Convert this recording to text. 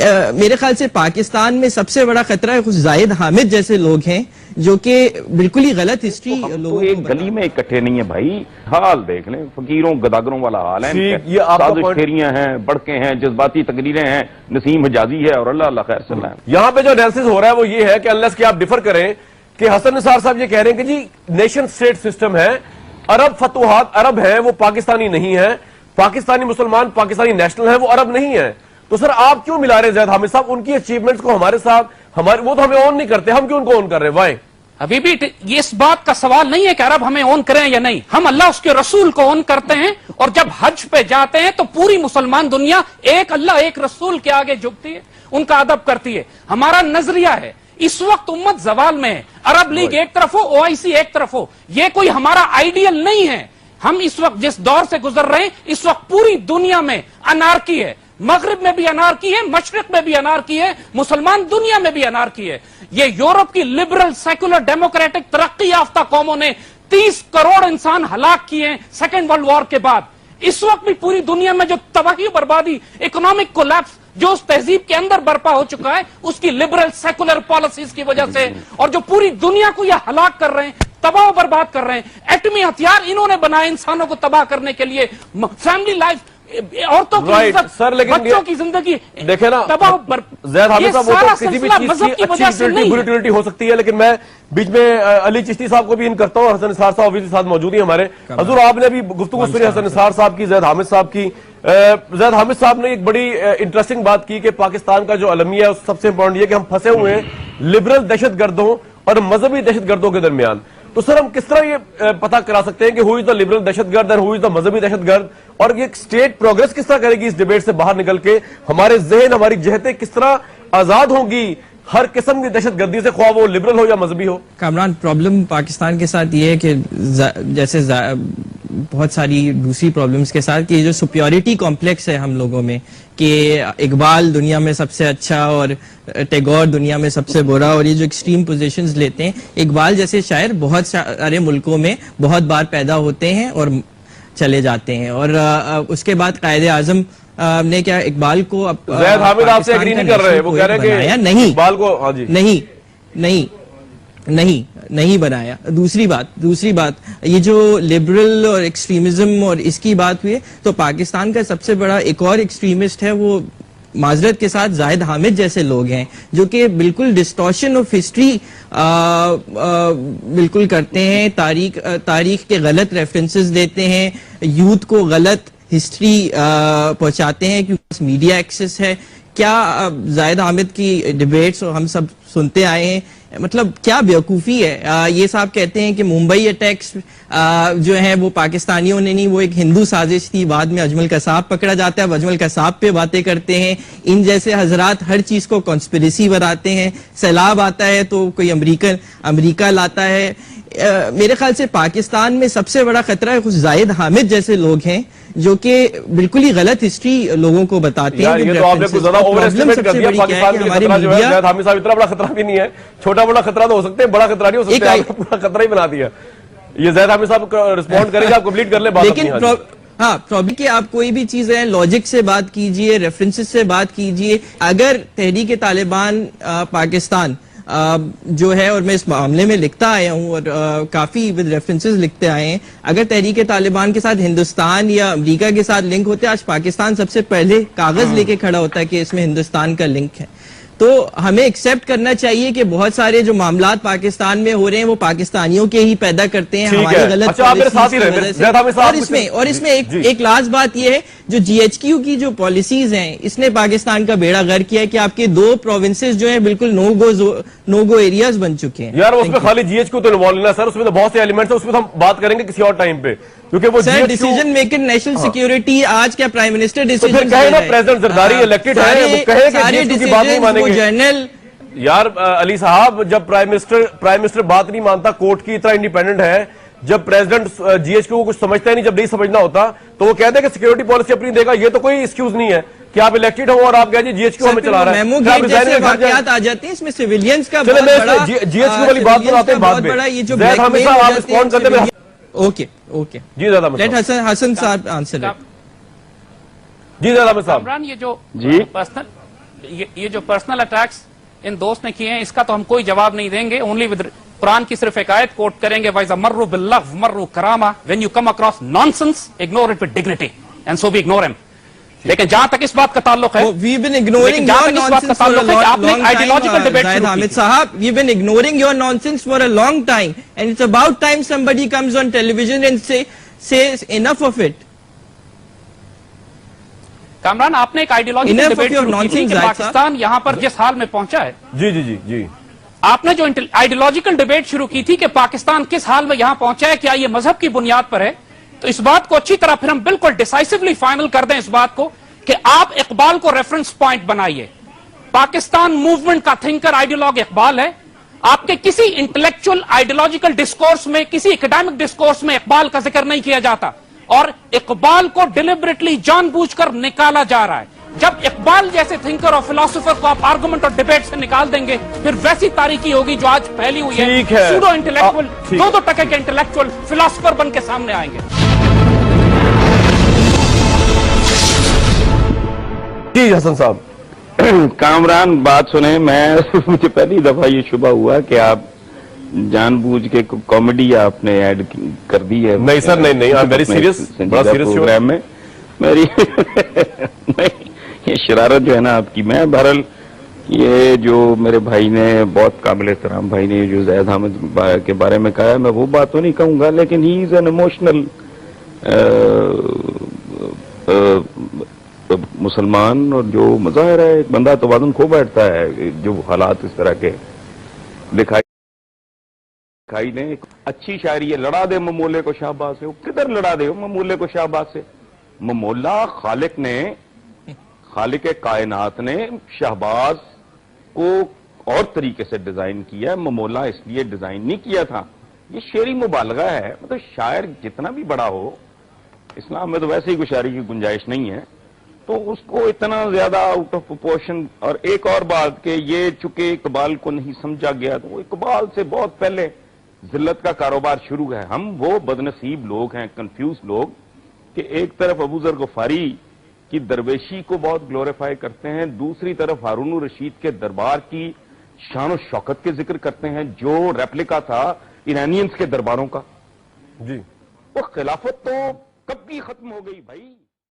میرے خیال سے پاکستان میں سب سے بڑا خطرہ کچھ زاہد حامد جیسے لوگ ہیں جو کہ بالکل ہی غلط ہسٹری لوگوں کو ایک گلی میں اکٹھے نہیں ہیں بھائی. حال دیکھ لیں, فقیروں گداگروں والا حال ہے. سازش پھیریاں ہیں, بڑکیں ہیں, جذباتی تقریریں ہیں. نسیم حجازی ہے اور اللہ اللہ خیر صلی اللہ. یہاں پہ جو انالیسس ہو رہا ہے وہ یہ ہے کہ انلیس کہ آپ ڈیفر کریں کہ حسن نثار صاحب یہ کہہ رہے ہیں کہ جی نیشن سٹیٹ سسٹم ہے, عرب فتوحات عرب ہیں, وہ پاکستانی نہیں ہیں, پاکستانی مسلمان پاکستانی نیشنل ہیں, وہ عرب نہیں ہیں. تو سر آپ کیوں ملا رہے ہیں زید حامد صاحب ان کی اچیومنٹس کو ہمارے ساتھ؟ وہ تو ہمیں اون نہیں کرتے, ہم کیوں ان کو اون کر رہے ہیں؟ وائے ابھی بھی یہ اس بات کا سوال نہیں ہے کہ عرب ہمیں اون کریں یا نہیں, ہم اللہ اس کے رسول کو اون کرتے ہیں. اور جب حج پہ جاتے ہیں تو پوری مسلمان دنیا ایک اللہ ایک رسول کے آگے جھکتی ہے, ان کا ادب کرتی ہے. ہمارا نظریہ ہے اس وقت امت زوال میں ہے, عرب لیگ ایک طرف ہو, OIC ایک طرف ہو, یہ کوئی ہمارا آئیڈیل نہیں ہے. ہم اس وقت جس دور سے گزر رہے ہیں اس وقت پوری دنیا میں انارکی ہے, مغرب میں بھی انارکی ہے, مشرق میں بھی انارکی ہے, مسلمان دنیا میں بھی انارکی ہے. یہ یورپ کی لبرل سیکولر ڈیموکریٹک ترقی یافتہ قوموں نے 30 کروڑ انسان ہلاک کیے ہیں سیکنڈ ورلڈ وار کے بعد. اس وقت بھی پوری دنیا میں جو تباہی بربادی, اکنامک کولیپس جو اس تہذیب کے اندر برپا ہو چکا ہے اس کی لبرل سیکولر پالیسیز کی وجہ سے, اور جو پوری دنیا کو یہ ہلاک کر رہے ہیں, تباہ و برباد کر رہے ہیں. ایٹمی ہتھیار انہوں نے بنائے انسانوں کو تباہ کرنے کے لیے, فیملی لائف, عورتوں کی عزت, بچوں کی زندگی دیکھیں نا. زید حامد صاحب وہ تو کسی بھی چیز کی اچھی بریٹیلٹی ہو سکتی ہے, لیکن میں بیچ میں علی چشتی صاحب کو بھی ان کرتا ہوں. حسن نثار صاحب بھی ساتھ موجود ہیں ہمارے. حضور آپ نے بھی گفتگو سنی حسن نثار صاحب کی, زید حامد صاحب کی. زید حامد صاحب نے ایک بڑی انٹرسٹنگ بات کی کہ پاکستان کا جو المیہ ہے سب سے امپورٹنٹ یہ کہ ہم پھنسے ہوئے ہیں لبرل دہشت گردوں اور مذہبی دہشت گردوں کے درمیان. تو سر ہم کس طرح یہ پتہ کرا سکتے ہیں کہ ہو از دا لبرل دہشت گرد اور ہو از دا مذہبی دہشت گرد, اور یہ اسٹیٹ پروگرس کس طرح کرے گی اس ڈیبیٹ سے باہر نکل کے؟ ہمارے ذہن, ہماری جہتیں کس طرح آزاد ہوں گی ہر قسم کی دہشت گردی سے, خواہ وہ لبرل ہو یا مذہبی ہو؟ کامران, پرابلم پاکستان کے ساتھ یہ ہے کہ جیسے بہت ساری دوسری پرابلمز کے ساتھ کہ یہ جو سپیورٹی کمپلیکس ہے ہم لوگوں میں کہ اقبال دنیا میں سب سے اچھا اور ٹیگور دنیا میں سب سے برا, اور یہ جو ایکسٹریم پوزیشنز لیتے ہیں. اقبال جیسے شاعر بہت سارے ملکوں میں بہت بار پیدا ہوتے ہیں اور چلے جاتے ہیں, اور اس کے بعد قائد اعظم نے کیا اقبال کو زید حامد آپ سے ایگری نہیں کر رہے, وہ کہہ رہے ہیں کہ اقبال کو نہیں بنایا. دوسری بات یہ جو لبرل اور ایکسٹریمزم اور اس کی بات ہوئی ہے, تو پاکستان کا سب سے بڑا ایک اور ایکسٹریمسٹ ہے وہ معذرت کے ساتھ زاہد حامد جیسے لوگ ہیں جو کہ بالکل ڈسٹورشن آف ہسٹری بالکل کرتے ہیں, تاریخ کے غلط ریفرنسز دیتے ہیں, یوتھ کو غلط ہسٹری پہنچاتے ہیں کیونکہ میڈیا ایکسس ہے. کیا زاہد حامد کی ڈیبیٹس ہم سب سنتے آئے ہیں, مطلب کیا بیوقوفی ہے. یہ صاحب کہتے ہیں کہ ممبئی اٹیکس جو ہیں وہ پاکستانیوں نے نہیں, وہ ایک ہندو سازش تھی, بعد میں اجمل قصاب پکڑا جاتا ہے, اب اجمل قصاب پہ باتیں کرتے ہیں. ان جیسے حضرات ہر چیز کو کانسپریسی بناتے ہیں. سیلاب آتا ہے تو کوئی امریکہ لاتا ہے. میرے خیال سے پاکستان میں سب سے بڑا خطرہ کچھ زاہد حامد جیسے لوگ ہیں جو کہ بالکل ہی غلط ہسٹری لوگوں کو بتاتے ہیں. یہ تو آپ نے کچھ زیادہ اوور اسٹیمیٹ کر دیا. پاکستان کے خطرہ جو ہے زید حامد صاحب اتنا بڑا خطرہ بھی نہیں ہے, چھوٹا بڑا خطرہ تو ہو سکتے ہیں, بڑا خطرہ نہیں ہو سکتے, آپ نے پورا خطرہ ہی بنا دیا. یہ زید حامد صاحب رسپونڈ کریں گے, آپ کمپلیٹ کر لیں بات. لیکن ہاں پرابلم کہ آپ کوئی بھی چیز ہے لاجک سے بات کیجئے, ریفرنسز سے بات کیجئے. اگر تحریک طالبان پاکستان جو ہے, اور میں اس معاملے میں لکھتا آیا ہوں اور کافی ود ریفرنسز لکھتے آئے ہیں, اگر تحریک طالبان کے ساتھ ہندوستان یا امریکہ کے ساتھ لنک ہوتے, آج پاکستان سب سے پہلے کاغذ لے کے کھڑا ہوتا ہے کہ اس میں ہندوستان کا لنک ہے. تو ہمیں ایکسیپٹ کرنا چاہیے کہ بہت سارے جو معاملات پاکستان میں ہو رہے ہیں وہ پاکستانیوں کے ہی پیدا کرتے ہیں, ہماری غلط پالیسیز. اور اس میں ایک لاسٹ بات یہ ہے, جو GHQ کی جو پالیسیز ہیں اس نے پاکستان کا بیڑا غرق کیا ہے کہ آپ کے 2 پروونسز جو ہیں بالکل نو گو ایریاز بن چکے ہیں. یار اس میں خالی GHQ تو انوالو نہیں ہے سر, اس میں تو بہت سے ایلیمنٹس ہیں, اس میں ہم بات کریں گے کسی اور ٹائم پہ, کیونکہ وہ ڈیسیژن میکر نیشنل سیکیورٹی. آج کیا پرائم منسٹر ڈیسیژن کہے نا پریزیڈنٹ زرداری الیکٹڈ ہے, وہ کہے کہ GHQ کی بات نہیں مانیں گے. جنرل یار علی صاحب, جب پرائم منسٹر بات نہیں مانتا, کورٹ کی اتنا انڈیپینڈنٹ ہے, جب پریزیڈنٹ GHQ کو کچھ سمجھتا ہے نہیں, جب نہیں سمجھنا ہوتا تو وہ کہتے ہیں کہ سیکیورٹی پالیسی اپنی دے گا. یہ تو کوئی ایکسکیوز نہیں ہے کہ آپ الیکٹڈ ہو اور آپ کہہ جی GHQ ہمیں چلا رہا ہے. میمو گیٹ جیسے واقعات آ جاتے ہیں, اس میں سیویلینز کا بہت بڑا GHQ والی بات پر آتے ہیں بعد میں. زید حامد صاحب آپ رسپونڈ کرتے ہیں. اوکے جی زید حامد صاحب. حسن صاحب آنسر. جی زید حامد صاحب. عمران, یہ جو یہ جو پرسنل اٹیکس ان دوست نے کیے ہیں اس کا تو ہم کوئی جواب نہیں دیں گے. اونلی ود قرآن کی صرف ایک آیت کوٹ کریں گے, وَإِذَا مَرُّوا بِاللَّغْوِ مَرُّوا كِرَامًا. When you come across nonsense, ignore it with dignity. And so we ignore him. لیکن جہاں تک اس بات کا تعلق ہے, we've been ignoring your nonsense for a long time. Zahid Hamid Sahab, we've been ignoring your nonsense for a long time, and it's about time somebody comes on television and says enough of it. Kamran, آپ نے ایک ideological debate شروع کی کہ پاکستان یہاں پر جس حال میں پہنچا ہے, جی جی جی جی, آپ نے جو آئیڈیالوجیکل ڈیبیٹ شروع کی تھی کہ پاکستان کس حال میں یہاں پہنچا ہے, کیا یہ مذہب کی بنیاد پر ہے, تو اس بات کو اچھی طرح پھر ہم بالکل ڈیسائسولی فائنل کر دیں اس بات کو کہ آپ اقبال کو ریفرنس پوائنٹ بنائیے. پاکستان موومنٹ کا تھنکر آئیڈیالوگ اقبال ہے. آپ کے کسی انٹلیکچوئل آئیڈیالوجیکل ڈسکورس میں, کسی اکیڈیمک ڈسکورس میں اقبال کا ذکر نہیں کیا جاتا, اور اقبال کو ڈیلیبریٹلی جان بوجھ کر نکالا جا رہا ہے. جب اقبال جیسے تھنکر اور فلاسفر کو آپ آرگومنٹ اور ڈیبیٹ سے نکال دیں گے, پھر ویسی تاریخی ہوگی جو آج پھیلی ہوئی ہے. سوڈو انٹلیکچوئل, 2% کے انٹلیکچوئل فلاسفر بن کے سامنے آئیں گے. جی حسن صاحب. کامران بات سنیں, مجھے پہلی دفعہ یہ شبہ ہوا کہ آپ جان بوجھ کے کامیڈی آپ نے ایڈ کر دی ہے. نہیں سر, نہیں, ویری سیریس, بڑا سیریس پروگرام میں میری یہ شرارت جو ہے نا آپ کی. میں بہرحال یہ جو میرے بھائی نے, بہت قابل احترام بھائی نے جو زید حامد کے بارے میں کہا ہے, میں وہ بات تو نہیں کہوں گا, لیکن ہی از این ایموشنل مسلمان, اور جو مظاہر ہے ایک بندہ توازن کھو بیٹھتا ہے جو حالات اس طرح کے دکھائی دیں. اچھی شاعری ہے, لڑا دے ممولے کو شہباز سے. وہ کدھر لڑا دے ممولے کو شہباز سے؟ ممولہ خالق کائنات نے شہباز کو اور طریقے سے ڈیزائن کیا ہے. ممولہ اس لیے ڈیزائن نہیں کیا تھا. یہ شعری مبالغہ ہے. مطلب شاعر جتنا بھی بڑا ہو, اسلام میں تو ویسے ہی کوئی شاعری کی گنجائش نہیں ہے, تو اس کو اتنا زیادہ آؤٹ آف پروپورشن. اور ایک اور بات کہ یہ چونکہ اقبال کو نہیں سمجھا گیا, تو وہ اقبال سے بہت پہلے ذلت کا کاروبار شروع ہے. ہم وہ بدنصیب لوگ ہیں, کنفیوز لوگ, کہ ایک طرف ابو ذر غفاری کی درویشی کو بہت گلوریفائی کرتے ہیں, دوسری طرف ہارون الرشید کے دربار کی شان و شوکت کے ذکر کرتے ہیں جو ریپلیکا تھا ایرانینز کے درباروں کا. جی, وہ خلافت تو کب کی ختم ہو گئی بھائی.